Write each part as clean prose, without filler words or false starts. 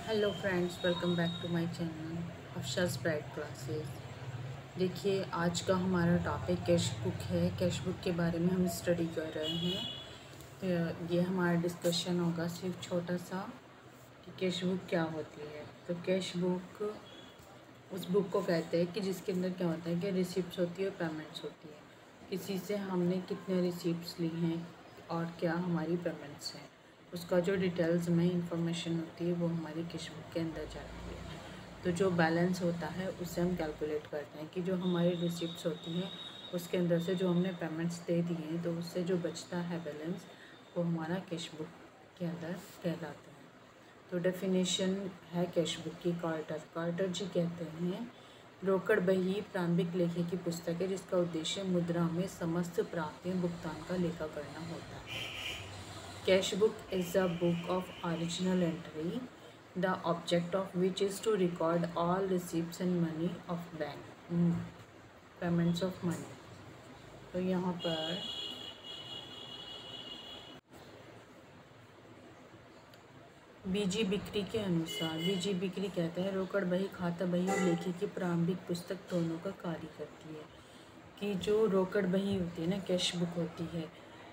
Hello friends, welcome back to my channel Afshas bright classes. देखिए, आज का हमारा टॉपिक कैश बुक है। कैश बुक के बारे में हम स्टडी कर रहे हैं। तो ये हमारा डिस्कशन होगा सिर्फ छोटा सा कि कैश बुक क्या होती है। तो कैश बुक उस बुक को कहते हैं कि जिसके अंदर क्या होता है कि रिसिप्ट्स होती है और पेमेंट्स होती है। किसी से हमने कितने रिसिप्ट्स ली हैं और क्या हमारी पेमेंट्स हैं, उसका जो डिटेल्स में इंफॉर्मेशन होती है वो हमारी कैश बुक के अंदर जाती है। तो जो बैलेंस होता है उससे हम कैलकुलेट करते हैं कि जो हमारी रिसिप्ट्स होती हैं उसके अंदर से जो हमने पेमेंट्स दे दिए हैं तो उससे जो बचता है बैलेंस वो हमारा कैश बुक के अंदर कहलाता है। तो डेफिनेशन है कैश बुक की। कार्टर जी कहते हैं, रोकड़ बही प्रारंभिक लेखे की पुस्तक है जिसका उद्देश्य मुद्रा में समस्त प्राप्तियों भुगतान का लेखा करना होता है। Cash book is a book of original entry, the object of which is to record all receipts and money of bank payments of money. तो यहाँ पर बीजी बिक्री के अनुसार, बीजी बिक्री कहते हैं रोकड़ बही, खाता बही और लेखी की प्रारंभिक पुस्तक दोनों का कार्य करती है। कि जो रोकड़ बही होती है ना, कैश बुक होती है,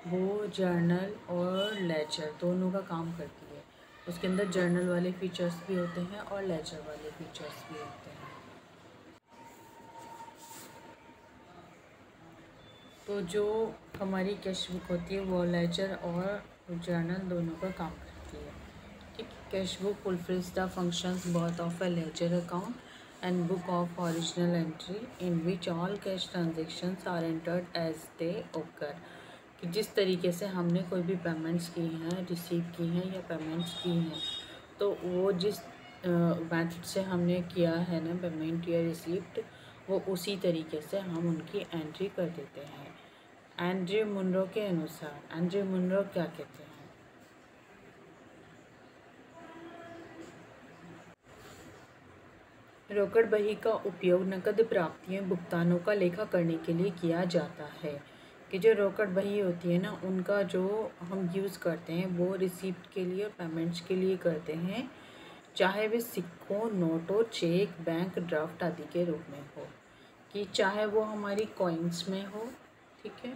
वो जर्नल और लेजर दोनों का काम करती है। उसके अंदर जर्नल वाले फीचर्स भी होते हैं और लेजर वाले फीचर्स भी होते हैं। तो जो हमारी कैश बुक होती है वो लेजर और जर्नल दोनों का काम करती है। ठीक, cash book fulfils the functions both of a ledger account and book of original entry in which all cash transactions are entered as they occur। कि जिस तरीके से हमने कोई भी पेमेंट्स की हैं, रिसीव की हैं या पेमेंट्स की हैं, तो वो जिस मेथड से हमने किया है ना पेमेंट या रिसीप्ट, वो उसी तरीके से हम उनकी एंट्री कर देते हैं। एंड्रे मुनरो के अनुसार, एंड्रे मुनरो क्या कहते हैं? रोकड़ बही का उपयोग नकद प्राप्तियों भुगतानों का लेखा करने के लिए किया जाता है। कि जो रोकड़ बही होती है ना, उनका जो हम यूज़ करते हैं वो रिसीप्ट के लिए और पेमेंट्स के लिए करते हैं, चाहे वे सिक्कों, नोटों, चेक, बैंक ड्राफ्ट आदि के रूप में हो। कि चाहे वो हमारी कॉइन्स में हो, ठीक है,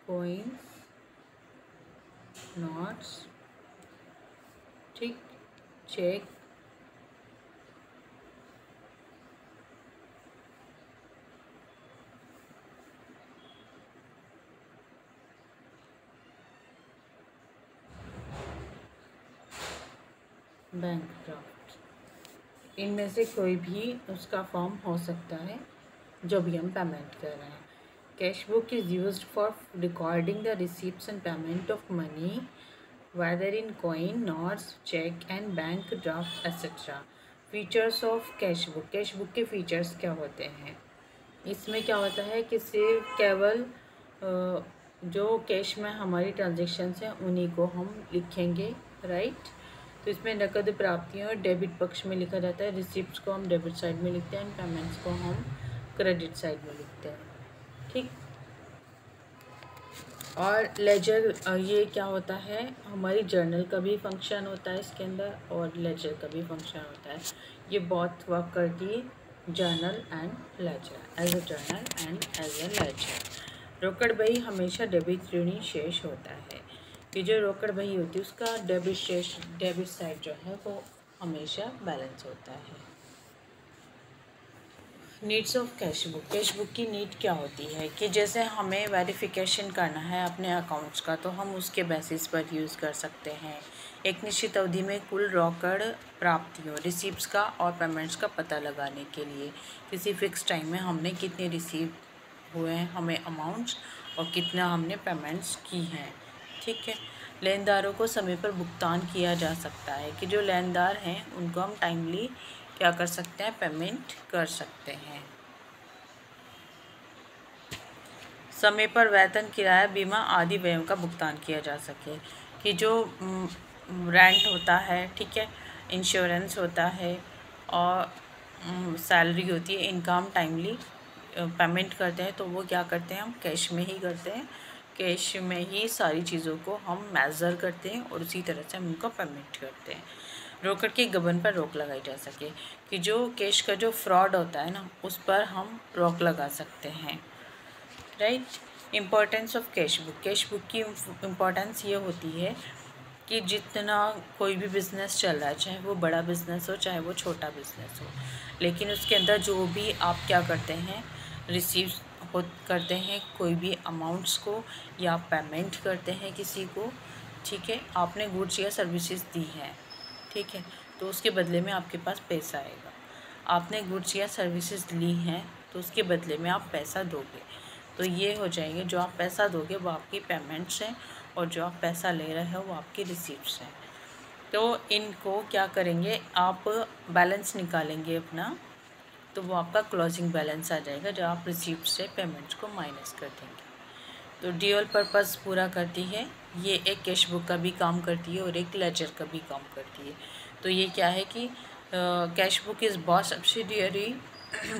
कॉइन्स, नोट्स, ठीक, चेक, बैंक ड्राफ्ट, इनमें से कोई भी उसका फॉर्म हो सकता है जो भी हम पेमेंट कर रहे हैं। Cash book is used for recording the receipts and payment of money whether in coin, notes, check and bank draft etc। Features of cash book, cash book के फीचर्स क्या होते हैं? इसमें क्या होता है कि सिर्फ केवल जो कैश में हमारी ट्रांजेक्शन्स हैं उन्हीं को हम लिखेंगे, राइट। तो इसमें नकद प्राप्तियों और डेबिट पक्ष में लिखा जाता है। रिसिप्ट्स को हम डेबिट साइड में लिखते हैं एंड पेमेंट्स को हम क्रेडिट साइड में लिखते हैं, ठीक। और लेजर, ये क्या होता है, हमारी जर्नल का भी फंक्शन होता है इसके अंदर और लेजर का भी फंक्शन होता है। ये बहुत वर्क करती है, journal and ledger, as a journal and as a ledger. रोकड़ बही हमेशा डेबिट ऋणी शेष होता है। कि जो रोकड़ बही होती है उसका डेबिट शेष, डेबिट साइड जो है वो हमेशा बैलेंस होता है। Needs of cash book, cash book की नीड क्या होती है? कि जैसे हमें वेरिफिकेशन करना है अपने अकाउंट्स का तो हम उसके बेसिस पर यूज़ कर सकते हैं। एक निश्चित अवधि में कुल रोकड़ प्राप्तियों, रिसीप्ट्स का और पेमेंट्स का पता लगाने के लिए किसी फिक्स टाइम में हमने कितने रिसीव हुए हैं हमें अमाउंट्स और कितना हमने पेमेंट्स की हैं, ठीक है। लेनदारों को समय पर भुगतान किया जा सकता है। कि जो लेनदार हैं उनको हम टाइमली क्या कर सकते हैं, पेमेंट कर सकते हैं। समय पर वेतन, किराया, बीमा आदि व्ययों का भुगतान किया जा सके। कि जो रेंट होता है, ठीक है, इंश्योरेंस होता है और सैलरी होती है, इनका हम टाइमली पेमेंट करते हैं तो वो क्या करते हैं, हम कैश में ही करते हैं। कैश में ही सारी चीज़ों को हम मेज़र करते हैं और उसी तरह से हम उनको पेमेंट करते हैं। रोकड़ के गबन पर रोक लगाई जा सके, कि जो कैश का जो फ्रॉड होता है ना, उस पर हम रोक लगा सकते हैं, right. Importance of cash book. Cash book की इम्पोर्टेंस ये होती है कि जितना कोई भी बिज़नेस चल रहा है, चाहे वो बड़ा बिज़नेस हो चाहे वो छोटा बिज़नेस हो, लेकिन उसके अंदर जो भी आप क्या करते हैं, रिसीव करते हैं कोई भी अमाउंट्स को, या पेमेंट करते हैं किसी को, ठीक है, आपने गुड्स या सर्विसेज दी हैं, ठीक है, तो उसके बदले में आपके पास पैसा आएगा। आपने गुड्स या सर्विसेज ली हैं तो उसके बदले में आप पैसा दोगे, तो ये हो जाएंगे, जो आप पैसा दोगे वो आपकी पेमेंट्स हैं और जो आप पैसा ले रहे हो वो आपकी रिसीप्ट्स हैं। तो इनको क्या करेंगे, आप बैलेंस निकालेंगे अपना, तो वो आपका क्लोजिंग बैलेंस आ जाएगा, जो आप रिसीप्ट से पेमेंट्स को माइनस कर देंगे। तो ड्यूअल पर्पस पूरा करती है, ये एक कैश बुक का भी काम करती है और एक लेजर का भी काम करती है। तो ये क्या है कि cash book is both subsidiary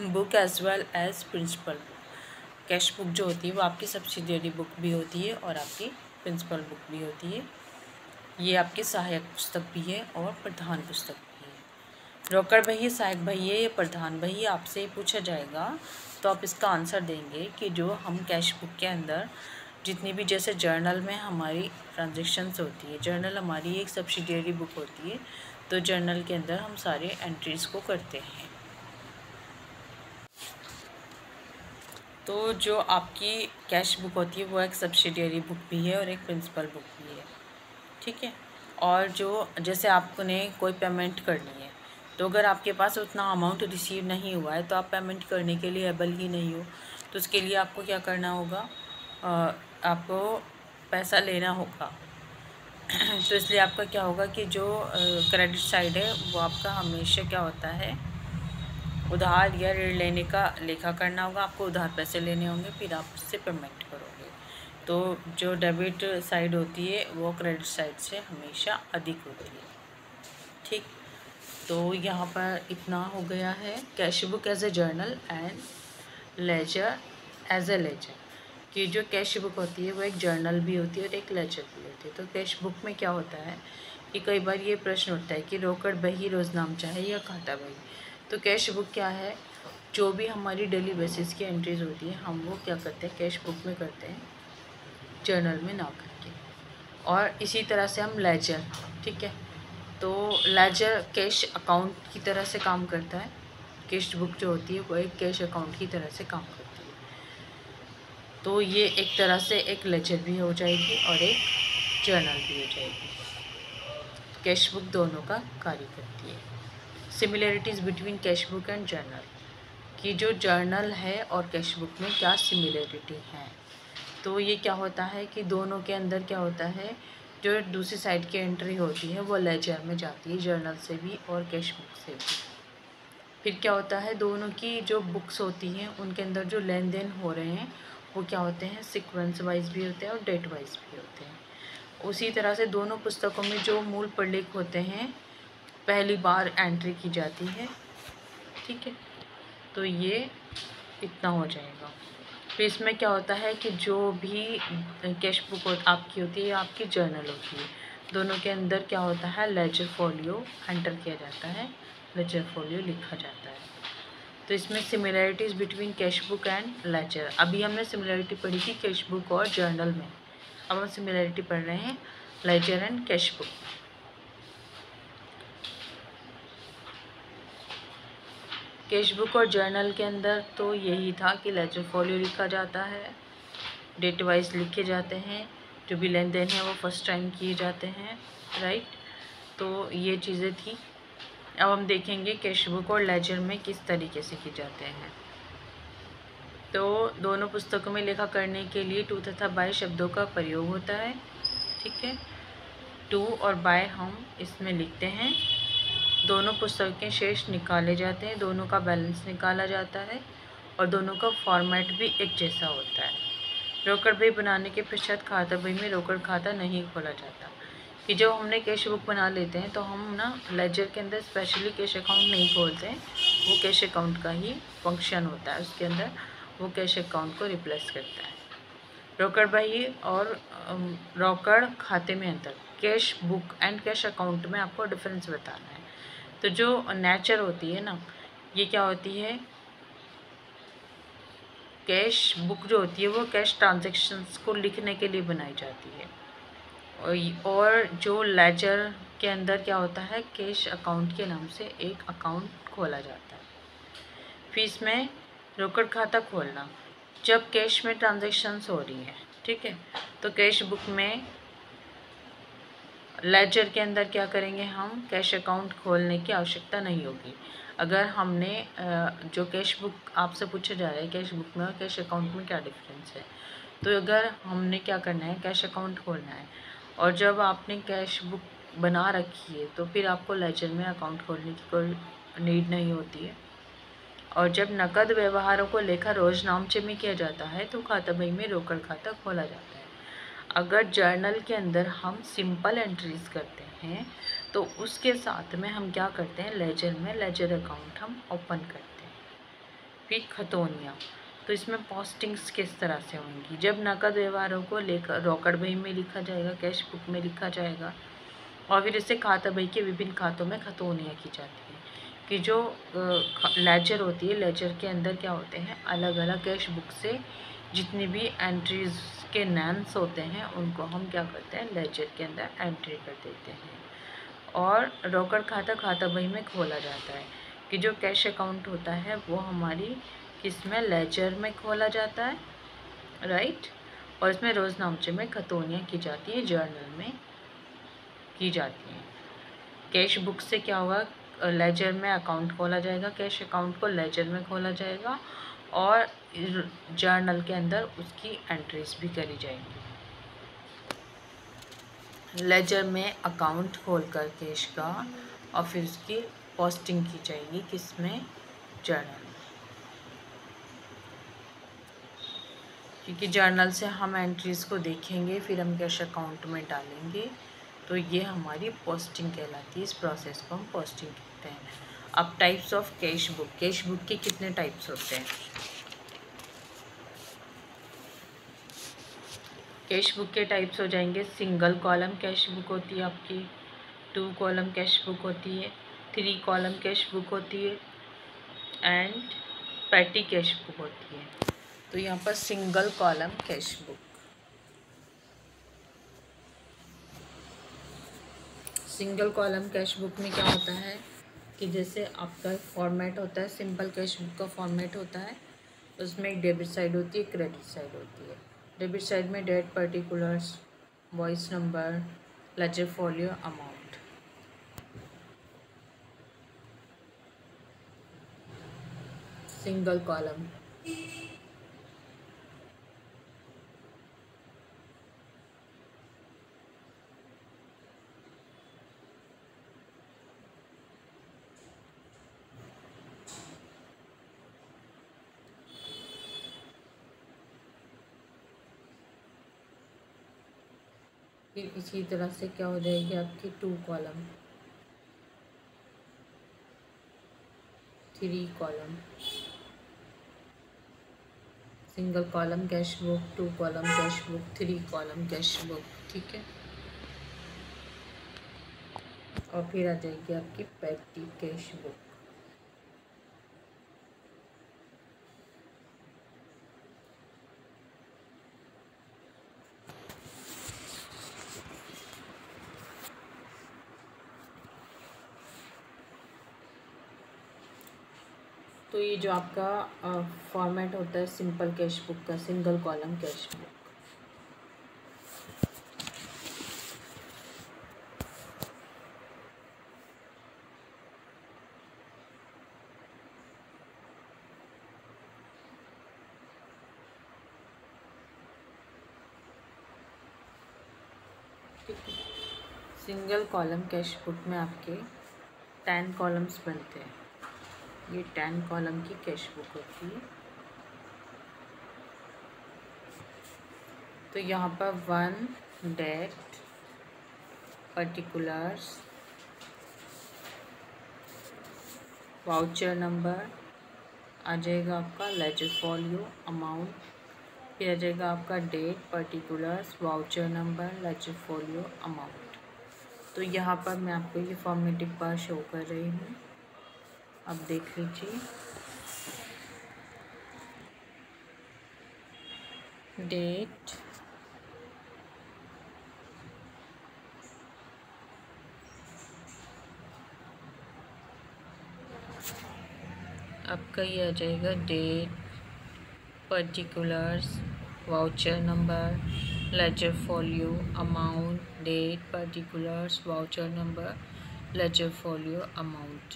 book as well as principal book. Cash book जो होती है वो आपकी सब्सिडियरी बुक भी होती है और आपकी प्रिंसिपल बुक भी होती है। ये आपकी सहायक पुस्तक भी है और प्रधान पुस्तक भी है। रोकड़ बही, सहायक बही है, ये प्रधान बही आपसे पूछा जाएगा तो आप इसका आंसर देंगे कि जो हम कैश बुक के अंदर जितनी भी, जैसे जर्नल में हमारी ट्रांजैक्शंस होती है, जर्नल हमारी एक सब्सिडियरी बुक होती है, तो जर्नल के अंदर हम सारे एंट्रीज़ को करते हैं। तो जो आपकी कैश बुक होती है वो एक सब्सिडियरी बुक भी है और एक प्रिंसिपल बुक भी है, ठीक है। और जो जैसे आपने कोई पेमेंट करनी है, तो अगर आपके पास उतना अमाउंट रिसीव नहीं हुआ है तो आप पेमेंट करने के लिए एबल ही नहीं हो, तो उसके लिए आपको क्या करना होगा, आपको पैसा लेना होगा। तो इसलिए आपका क्या होगा कि जो क्रेडिट साइड है वो आपका हमेशा क्या होता है, उधार या ऋण लेने का लेखा करना होगा। आपको उधार पैसे लेने होंगे, फिर आप उससे पेमेंट करोगे। तो जो डेबिट साइड होती है वो क्रेडिट साइड से हमेशा अधिक होती है, ठीक। तो यहाँ पर इतना हो गया है, cash book as a journal and ledger as a ledger, कि जो कैश बुक होती है वो एक जर्नल भी होती है और एक लेजर भी होती है। तो कैश बुक में क्या होता है कि कई बार ये प्रश्न उठता है कि रोकड़ बही, रोजनामचा है या खाता बही। तो कैश बुक क्या है, जो भी हमारी डेली बेसिस की एंट्रीज होती है हम वो क्या करते हैं, कैश बुक में करते हैं, जर्नल में ना करके। और इसी तरह से हम लेजर, ठीक है, तो लेजर कैश अकाउंट की तरह से काम करता है। कैश बुक जो होती है वो एक कैश अकाउंट की तरह से काम करती है। तो ये एक तरह से एक लेजर भी हो जाएगी और एक जर्नल भी हो जाएगी। कैश बुक दोनों का कार्य करती है। Similarities between cash book and journal, कि जो जर्नल है और कैश बुक में क्या सिमिलरिटी है। तो ये क्या होता है कि दोनों के अंदर क्या होता है, जो दूसरी साइड की एंट्री होती है वो लेजर में जाती है, जर्नल से भी और कैश बुक से भी। फिर क्या होता है, दोनों की जो बुक्स होती हैं उनके अंदर जो लेन देन हो रहे हैं वो क्या होते हैं, सीक्वेंस वाइज भी होते हैं और डेट वाइज भी होते हैं। उसी तरह से दोनों पुस्तकों में जो मूल प्रलेख होते हैं पहली बार एंट्री की जाती है, ठीक है। तो ये इतना हो जाएगा। फिर इसमें क्या होता है कि जो भी कैश बुक आपकी होती है, आपकी जर्नल होती है, दोनों के अंदर क्या होता है, लेजर फोलियो एंटर किया जाता है, लेजर फोलियो लिखा जाता है। तो इसमें similarities between cash book and ledger, अभी हमने सिमिलरिटी पढ़ी थी कैश बुक और जर्नल में, अब हम सिमिलरिटी पढ़ रहे हैं ledger and cash book. Cash book और जर्नल के अंदर तो यही था कि लेजर फोलियो लिखा जाता है, डेट वाइज लिखे जाते हैं, जो भी लेन देन है वो फर्स्ट टाइम किए जाते हैं, राइट। तो ये चीज़ें थी। अब हम देखेंगे कैश बुक और लेजर में किस तरीके से किए जाते हैं। तो दोनों पुस्तकों में लेखा करने के लिए टू तथा बाय शब्दों का प्रयोग होता है, ठीक है। टू और बाय हम इसमें लिखते हैं। दोनों पुस्तक के शेष निकाले जाते हैं, दोनों का बैलेंस निकाला जाता है और दोनों का फॉर्मेट भी एक जैसा होता है। रोकड़ बही बनाने के पश्चात खाता बही में रोकड़ खाता नहीं खोला जाता, कि जब हमने कैश बुक बना लेते हैं तो हम ना लेजर के अंदर स्पेशली कैश अकाउंट नहीं खोलते हैं, वो कैश अकाउंट का ही फंक्शन होता है उसके अंदर, वो कैश अकाउंट को रिप्लेस करता है। रोकड़ बही और रोकड़ खाते में अंतर, cash book and cash account में आपको डिफरेंस बताना है। तो जो नेचर होती है ना, ये क्या होती है, कैश बुक जो होती है वो कैश ट्रांजैक्शंस को लिखने के लिए बनाई जाती है, और जो लेजर के अंदर क्या होता है, कैश अकाउंट के नाम से एक अकाउंट खोला जाता है। फीस में रोकड़ खाता खोलना, जब कैश में ट्रांजैक्शंस हो रही हैं, ठीक है, तो कैश बुक में लेजर के अंदर क्या करेंगे, हम कैश अकाउंट खोलने की आवश्यकता नहीं होगी। अगर हमने जो कैश बुक आपसे पूछा जा रहा है, कैश बुक में और कैश अकाउंट में क्या डिफरेंस है, तो अगर हमने क्या करना है, कैश अकाउंट खोलना है और जब आपने कैश बुक बना रखी है तो फिर आपको लेजर में अकाउंट खोलने की कोई नीड नहीं होती है। और जब नकद व्यवहारों को लेकर रोजनामचे में किया जाता है तो खाता बही में रोकड़ खाता खोला जाता है। अगर जर्नल के अंदर हम सिंपल एंट्रीज करते हैं तो उसके साथ में हम क्या करते हैं, लेजर में लेजर अकाउंट हम ओपन करते हैं। फिर खतौनियाँ, तो इसमें पोस्टिंग्स किस तरह से होंगी, जब नकद व्यवहारों को लेकर रोकड़ बही में लिखा जाएगा, कैश बुक में लिखा जाएगा और फिर इसे खाता बही के विभिन्न खातों में खतौनियाँ की जाती हैं। कि जो लेजर होती है, लेजर के अंदर क्या होते हैं, अलग अलग कैश बुक से जितनी भी एंट्रीज के नेम्स होते हैं उनको हम क्या करते हैं, लेजर के अंदर एंट्री कर देते हैं। और रोकड़ खाता खाता बही में खोला जाता है कि जो कैश अकाउंट होता है वो हमारी किस में, लेजर में खोला जाता है, राइट। और इसमें रोजनामचे में खतौनियाँ की जाती है, जर्नल में की जाती हैं। कैश बुक से क्या होगा, लेजर में अकाउंट खोला जाएगा, कैश अकाउंट को लेजर में खोला जाएगा और जर्नल के अंदर उसकी एंट्रीज भी करी जाएंगी। लेजर में अकाउंट खोलकर कैश का और फिर उसकी पोस्टिंग की जाएगी किसमें, जर्नल में, क्योंकि जर्नल से हम एंट्रीज को देखेंगे फिर हम कैश अकाउंट में डालेंगे, तो ये हमारी पोस्टिंग कहलाती है। इस प्रोसेस को हम पोस्टिंग कहते हैं। अब types of cash book, cash book के कितने टाइप्स होते हैं। कैश बुक के टाइप्स हो जाएंगे, सिंगल कॉलम कैश बुक होती है आपकी, 2 कॉलम कैश बुक होती है, 3 कॉलम कैश बुक होती है एंड पैटी कैश बुक होती है। तो यहाँ पर single column cash book, single column cash book में क्या होता है कि जैसे आपका फॉर्मेट होता है, सिंपल कैश बुक का फॉर्मेट होता है, उसमें एक डेबिट साइड होती है, क्रेडिट साइड होती है। डेबिट साइड में date particulars, voice number, ledger folio, amount. Single column, फिर इसी तरह से क्या हो जाएगी आपकी 2 column, 3 column, single column cash book, 2 column cash book, 3 column cash book, ठीक है। और फिर आ जाएगी आपकी पैटी कैश बुक। तो ये जो आपका फॉर्मेट होता है सिंपल कैश बुक का, single column cash book. Single column cash book में आपके 10 कॉलम्स बनते हैं। ये 10 कॉलम की कैश बुक होती है। तो यहाँ पर 1 डेट, पर्टिकुलर्स, वाउचर नंबर, आ जाएगा आपका लेजर फॉलियो, अमाउंट, फिर आ जाएगा आपका date, particulars, voucher number, ledger folio, amount. तो यहाँ पर मैं आपको ये फॉर्मेटिव बार शो कर रही हूँ, अब देख लीजिए। डेट, आपका ये आ जाएगा date, particulars, voucher number, ledger folio, amount, date, particulars, voucher number, ledger folio, amount.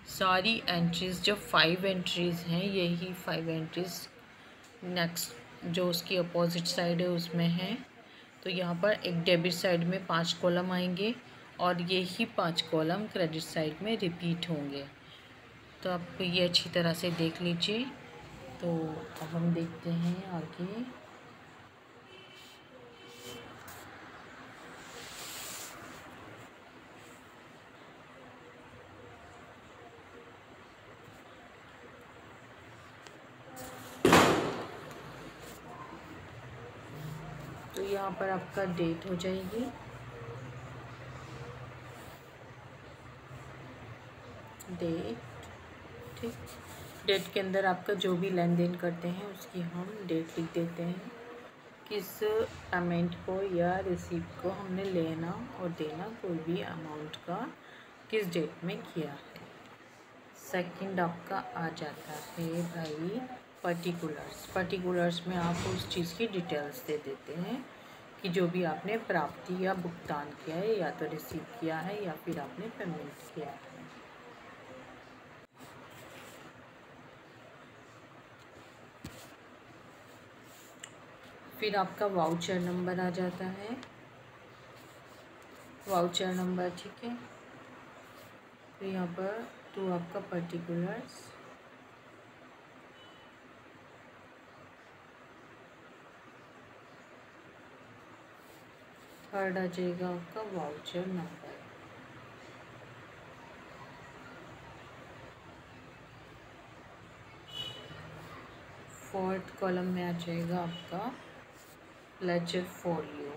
सारी एंट्रीज़ जो 5 एंट्रीज़ हैं, यही 5 एंट्रीज़ नेक्स्ट जो उसकी अपोजिट साइड है उसमें है। तो यहाँ पर एक डेबिट साइड में 5 कॉलम आएंगे और यही 5 कॉलम क्रेडिट साइड में रिपीट होंगे। तो आप ये अच्छी तरह से देख लीजिए। तो अब हम देखते हैं आगे। तो यहाँ पर आपका डेट हो जाएगी, डेट, ठीक। डेट के अंदर आपका जो भी लेन देन करते हैं उसकी हम डेट लिख देते हैं, किस पेमेंट को या रिसीप्ट को हमने लेना और देना कोई भी अमाउंट का किस डेट में किया है। सेकंड आपका आ जाता है भाई पर्टिकुलर्स। पर्टिकुलर्स में आप उस चीज़ की डिटेल्स दे देते हैं कि जो भी आपने प्राप्ति या भुगतान किया है, या तो रिसीव किया है या फिर आपने पेमेंट किया है। फिर आपका वाउचर नंबर आ जाता है, वाउचर नंबर, ठीक है। तो यहाँ पर तो आपका पर्टिकुलर्स, थर्ड आ जाएगा आपका वाउचर नंबर, फोर्थ कॉलम में आ जाएगा आपका लेजर फॉलियो,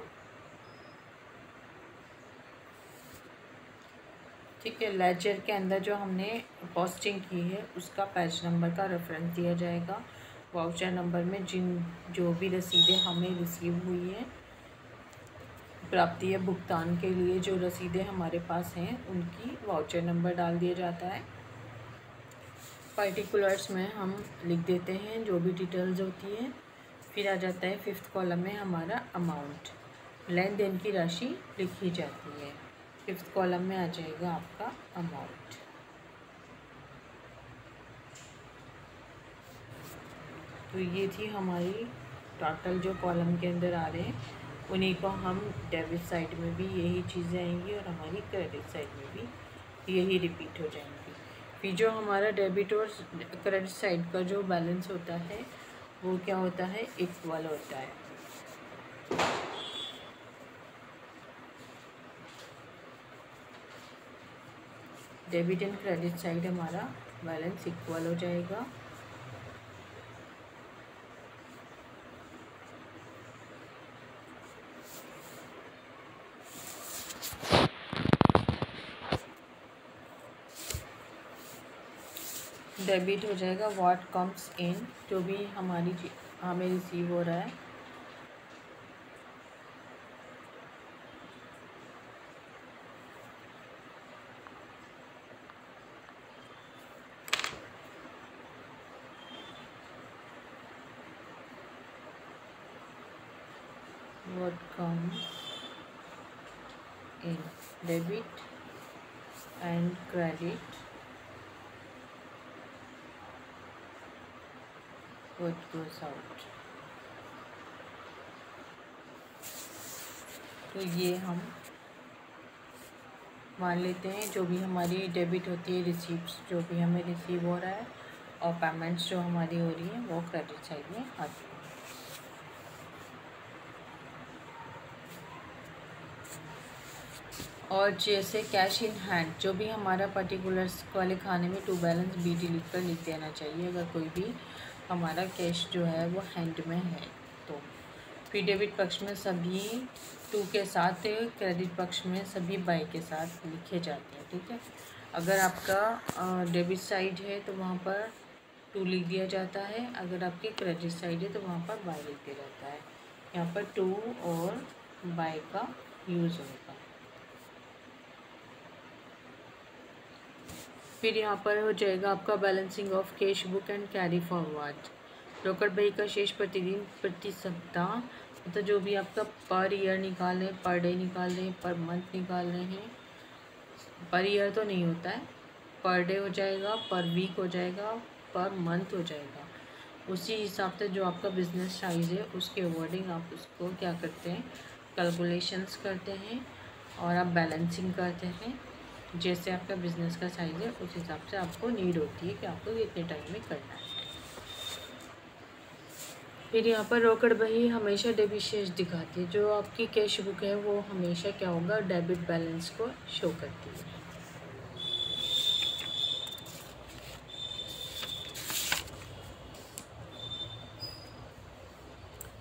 ठीक है। लेजर के अंदर जो हमने पोस्टिंग की है उसका पेज नंबर का रेफरेंस दिया जाएगा। वाउचर नंबर में जो भी रसीदें हमें रिसीव हुई हैं, प्राप्ति या भुगतान के लिए जो रसीदें हमारे पास हैं उनकी वाउचर नंबर डाल दिया जाता है। पर्टिकुलर्स में हम लिख देते हैं जो भी डिटेल्स होती है। फिर आ जाता है फिफ्थ कॉलम में हमारा अमाउंट, लेन देन की राशि लिखी जाती है। फिफ्थ कॉलम में आ जाएगा आपका अमाउंट। तो ये थी हमारी टोटल जो कॉलम के अंदर आ रहे हैं, उन्हीं को हम डेबिट साइड में भी यही चीज़ें आएंगी और हमारी क्रेडिट साइड में भी यही रिपीट हो जाएंगी। फिर जो हमारा डेबिट और क्रेडिट साइड का जो बैलेंस होता है वो क्या होता है, इक्वल होता है। डेबिट एंड क्रेडिट साइड हमारा बैलेंस इक्वल हो जाएगा। डेबिट हो जाएगा व्हाट कम्स इन, जो भी हमें रिसीव हो रहा है। What comes in, debit and credit, what goes out। तो ये हम मान लेते हैं जो भी हमारी डेबिट होती है, रिसीप्ट्स जो भी हमें रिसीव हो रहा है, और पेमेंट्स जो हमारी हो रही हैं वो क्रेडिट साइड में आती है। और जैसे कैश इन हैंड, जो भी हमारा पर्टिकुलर्स वाले खाने में टू बैलेंस BD लिख देना चाहिए अगर कोई भी हमारा कैश जो है वो हैंड में है तो। फिर डेबिट पक्ष में सभी टू के साथ, क्रेडिट पक्ष में सभी बाई के साथ लिखे जाते हैं, ठीक है। अगर आपका डेबिट साइड है तो वहाँ पर टू लिख दिया जाता है, अगर आपके क्रेडिट साइड है तो वहाँ पर बाई लिख दिया जाता है। यहाँ पर टू और बाई का यूज़ होगा। फिर यहाँ पर हो जाएगा आपका balancing of cash book and carry forward. रोकड़ बही का शेष प्रतिदिन प्रति सप्ताह, मतलब जो भी आपका पर ईयर निकाल रहे, पर डे निकाल रहे, पर मंथ निकाल रहे हैं, पर ईयर तो नहीं होता है, पर डे हो जाएगा, पर वीक हो जाएगा, पर मंथ हो जाएगा। उसी हिसाब से जो आपका बिजनेस साइज़ है उसके अकॉर्डिंग आप उसको क्या करते हैं, कैलकुलेशंस करते हैं और आप बैलेंसिंग करते हैं। जैसे आपका बिज़नेस का साइज़ है उस हिसाब से आपको नीड होती है कि आपको कितने टाइम में करना है। फिर यहाँ पर रोकड़ बही हमेशा डेबिट शेष दिखाती है। जो आपकी कैश बुक है वो हमेशा क्या होगा, डेबिट बैलेंस को शो करती है।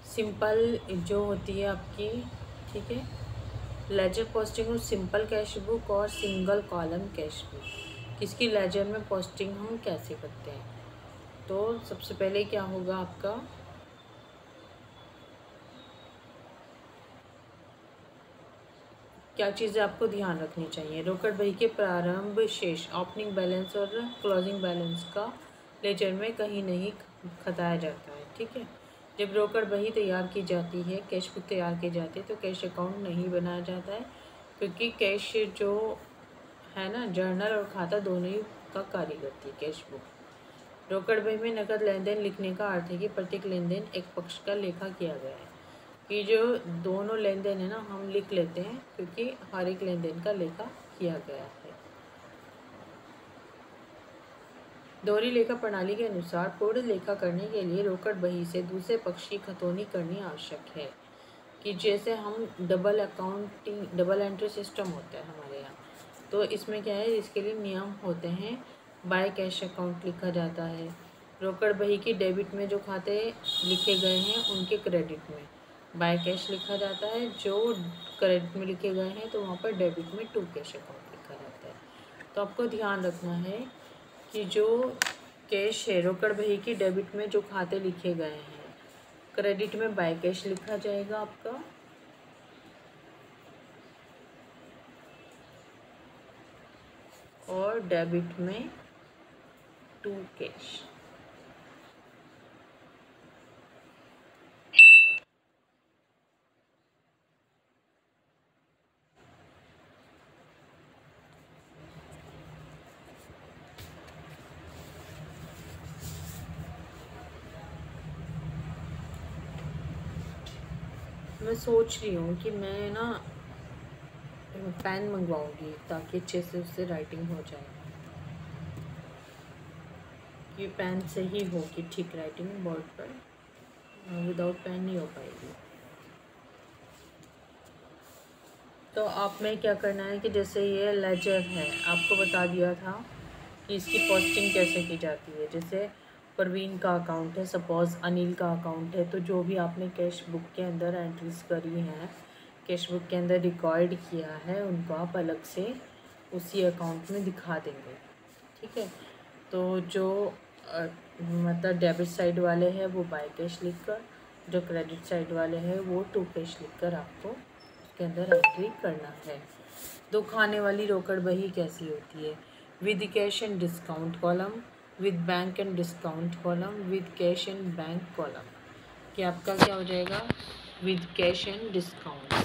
सिंपल जो होती है आपकी, ठीक है, लेजर पोस्टिंग और सिंपल कैश बुक और सिंगल कॉलम कैश बुक, किसकी लेजर में पोस्टिंग हम कैसे करते हैं। तो सबसे पहले क्या होगा आपका, क्या चीज़ें आपको ध्यान रखनी चाहिए। रोकड़ बही के प्रारंभ शेष, ओपनिंग बैलेंस और क्लोजिंग बैलेंस का लेजर में कहीं नहीं खताया जाता है, ठीक है। जब रोकड़ बही तैयार की जाती है, कैश बुक तैयार की जाती है तो कैश अकाउंट नहीं बनाया जाता है, क्योंकि कैश जो है ना, जर्नल और खाता दोनों ही का कार्य करती है कैश बुक। रोकड़ बही में नकद लेन देन लिखने का अर्थ है कि प्रत्येक लेन देन एक पक्ष का लेखा किया गया है, कि जो दोनों लेन देन है ना हम लिख लेते हैं, क्योंकि हर एक लेन देन का लेखा किया गया है। दोहरी लेखा प्रणाली के अनुसार पूर्ण लेखा करने के लिए रोकड़ बही से दूसरे पक्ष की खतौनी करनी आवश्यक है। कि जैसे हम डबल एंट्री सिस्टम होता है हमारे यहाँ, तो इसमें क्या है, इसके लिए नियम होते हैं। बाय कैश अकाउंट लिखा जाता है, रोकड़ बही की डेबिट में जो खाते लिखे गए हैं उनके क्रेडिट में बाय कैश लिखा जाता है, जो क्रेडिट में लिखे गए हैं तो वहाँ पर डेबिट में टू कैश अकाउंट लिखा जाता है। तो आपको ध्यान रखना है कि जो कैश है, रोकड़ बही की डेबिट में जो खाते लिखे गए हैं, क्रेडिट में बाय कैश लिखा जाएगा आपका, और डेबिट में टू कैश। मैं सोच रही हूँ कि मैं ना पेन मंगवाऊंगी ताकि अच्छे से उससे राइटिंग हो जाए। ये पेन से ही होगी ठीक राइटिंग बोर्ड पर, विदाउट पेन नहीं हो पाएगी। तो आप में क्या करना है कि जैसे ये लेजर है, आपको बता दिया था कि इसकी पोस्टिंग कैसे की जाती है। जैसे परवीन का अकाउंट है, सपोज़ अनिल का अकाउंट है, तो जो भी आपने कैश बुक के अंदर एंट्रीज करी हैं, कैश बुक के अंदर रिकॉर्ड किया है, उनको आप अलग से उसी अकाउंट में दिखा देंगे, ठीक है। तो जो मतलब डेबिट साइड वाले हैं वो बाय कैश लिखकर, जो क्रेडिट साइड वाले हैं वो टू कैश लिखकर आपको उसके अंदर एंट्री करना है। दो खाने वाली रोकड़ बही कैसी होती है, with cash and discount column, with bank and discount column, with cash and bank column. कि आपका क्या हो जाएगा, विद कैश एंड डिस्काउंट।